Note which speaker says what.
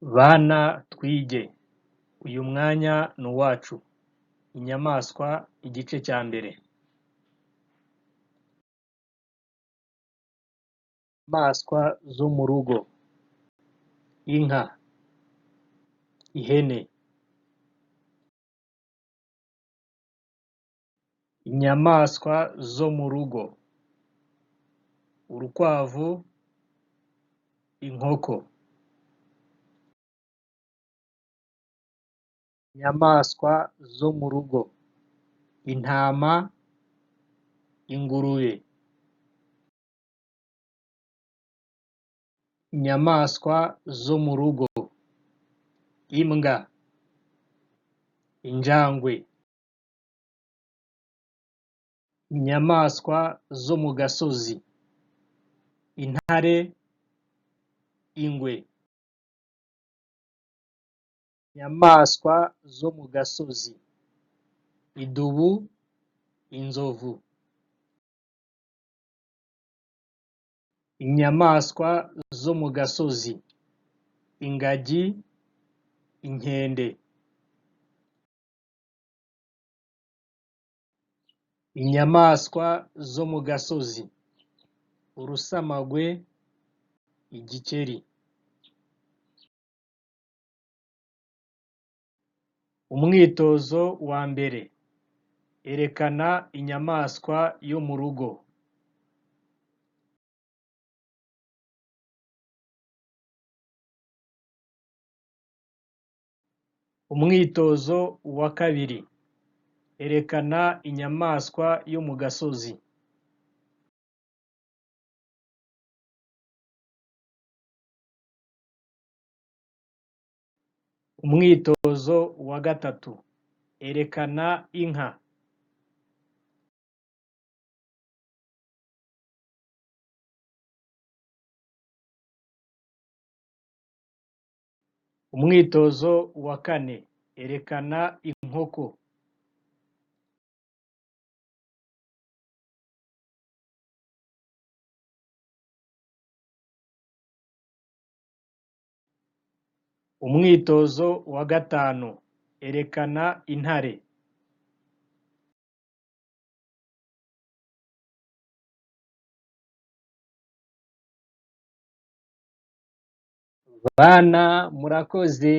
Speaker 1: Bana twige, uyu mwanya ni uwacu. Inyamaswa igice cya mbere. Inyamaswa zo mu rugo: inka, ihene. Inyamaswa zo mu rugo: urukwavu, inkoko. Inyamaswa zo mu rugo: intama, ingurube. Inyamaswa zo mu rugo: imbwa, injangwe. Inyamaswa zo mu gasozi: intare, ingwe. Inyamaswa zo mu gasozi: idubu, inzovu. Inyamaswa zo mu gasozi: ingagi, inkende. Inyamaswa zo mu gasozi: urusamagwe, igikeri. Umwitozo wa mbere: erekana inyamaswa yo mu rugo. Umwitozo wa kabiri: erekana inyamaswa yo mu gasozi. Umwitozo wa gatatu: erekana inka. Umwitozo wa kane: erekana inkoko. Umwitozo wa gatanu: erekana intare. Bana murakoze.